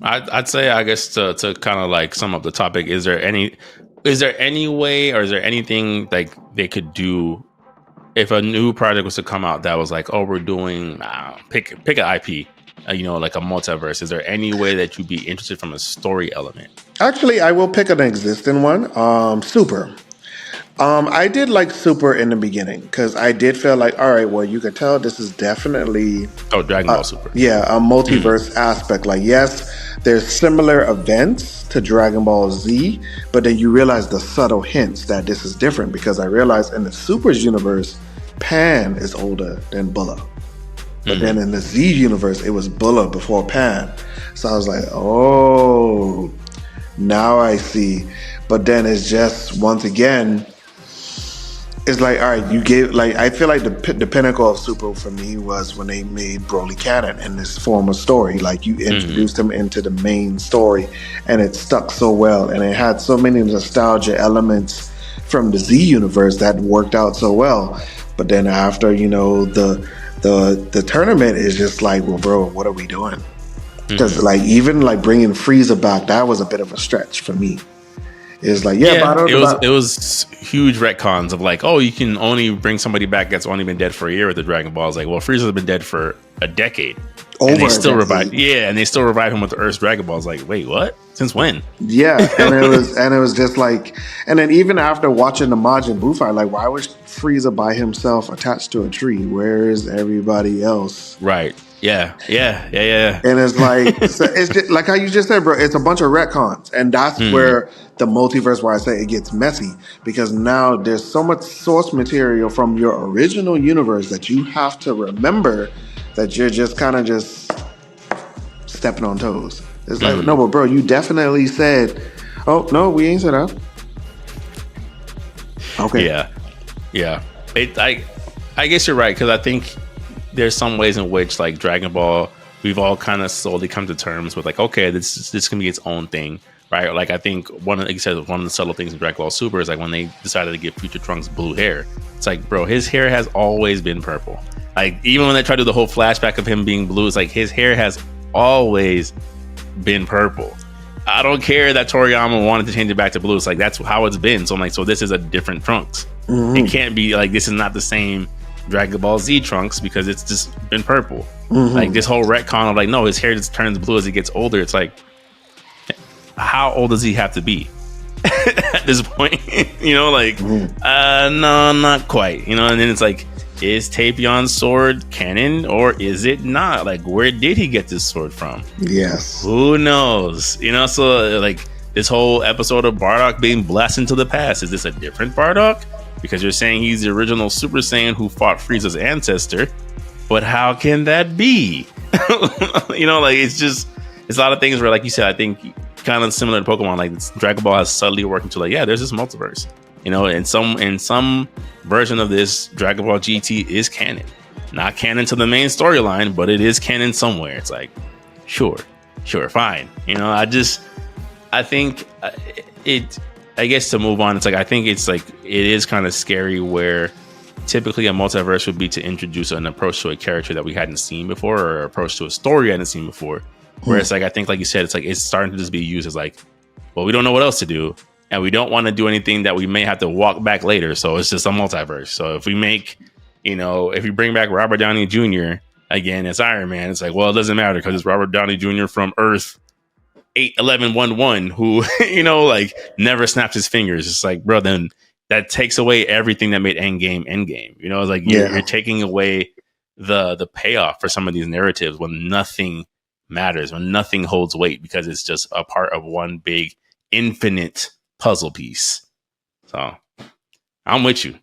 I'd say, I guess, to kind of like sum up the topic, is there any way, or is there anything like they could do if a new project was to come out that was like, oh, we're doing pick an IP, like a multiverse? Is there any way that you'd be interested from a story element? Actually, I will pick an existing one. Super. I did like Super in the beginning because I did feel like, all right, well, you can tell this is definitely, Oh, Dragon Ball Super. yeah, a Mm, multiverse aspect. Like, yes, there's similar events to Dragon Ball Z, but then you realize the subtle hints that this is different because I realized in the Super's universe, Pan is older than Bulla. But then mm, in the Z universe, it was Bulla before Pan. So I was like, oh, now I see. But then it's just, once again, it's like, all right, you gave, like, I feel like the pinnacle of Super for me was when they made Broly canon in this form of story. Like, you mm, introduced him into the main story, and it stuck so well, and it had so many nostalgia elements from the Z universe that worked out so well. But then after, the tournament is just like, well, bro, what are we doing? Because mm. like even like bringing Frieza back, that was a bit of a stretch for me. It's like, yeah, Yeah, about it was huge retcons of like, oh, you can only bring somebody back that's only been dead for a year with the Dragon Balls. Like, well, Frieza's been dead for a decade, and they over a still revive. decade. Yeah, and they still revive him with the Earth's Dragon Balls. Like, wait, what? Since when? Yeah, and it was just like, and then even after watching the Majin Buu fight, like, why was Frieza by himself attached to a tree? Where is everybody else? Right. Yeah. Yeah. Yeah. Yeah. And it's like, so it's just, like how you just said, bro. It's a bunch of retcons, and that's Mm, where the multiverse, where I say it gets messy, because now there's so much source material from your original universe that you have to remember that you're just kind of just stepping on toes. It's like, no, mm. but bro, you definitely said, oh no, we ain't said that. Okay. Yeah. Yeah. I guess you're right, because I think there's some ways in which like Dragon Ball, we've all kind of slowly come to terms with like, okay, this can be its own thing, right? Like I think like you said, one of the subtle things in Dragon Ball Super is like when they decided to give Future Trunks blue hair. It's like, bro, his hair has always been purple. Like even when they try to do the whole flashback of him being blue, it's like his hair has always been purple. I don't care that Toriyama wanted to change it back to blue. It's like that's how it's been. So I'm like, so this is a different Trunks. It Mm-hmm. can't be like this is not the same Dragon Ball Z Trunks because it's just been purple. Like Mm-hmm. this whole retcon of like, no, his hair just turns blue as he gets older. It's like, how old does he have to be at this point? Like, Mm-hmm. no, not quite. And then it's like, is Tapion's sword canon or is it not? Like, where did he get this sword from? Yes. Who knows? So like this whole episode of Bardock being blasted into the past, is this a different Bardock? Because you're saying he's the original Super Saiyan who fought Frieza's ancestor, but how can that be? Like it's a lot of things where, like you said, I think kind of similar to Pokemon, like Dragon Ball has subtly worked into like, yeah, there's this multiverse. In some version of this, Dragon Ball GT is canon. Not canon to the main storyline, but it is canon somewhere. It's like, sure, fine. I think it. I guess to move on, it's like I think it's like it is kind of scary where typically a multiverse would be to introduce an approach to a character that we hadn't seen before, or an approach to a story we hadn't seen before. Where it's like I think, like you said, it's like it's starting to just be used as like, well, we don't know what else to do, and we don't want to do anything that we may have to walk back later. So it's just a multiverse. So if we make, if we bring back Robert Downey Jr. again as Iron Man, it's like, well, it doesn't matter because it's Robert Downey Jr. from Earth 81111 who like never snaps his fingers. It's like, bro, then that takes away everything that made Endgame. It's like you're Yeah. taking away the payoff for some of these narratives when nothing matters, when nothing holds weight, because it's just a part of one big infinite puzzle piece. So I'm with you.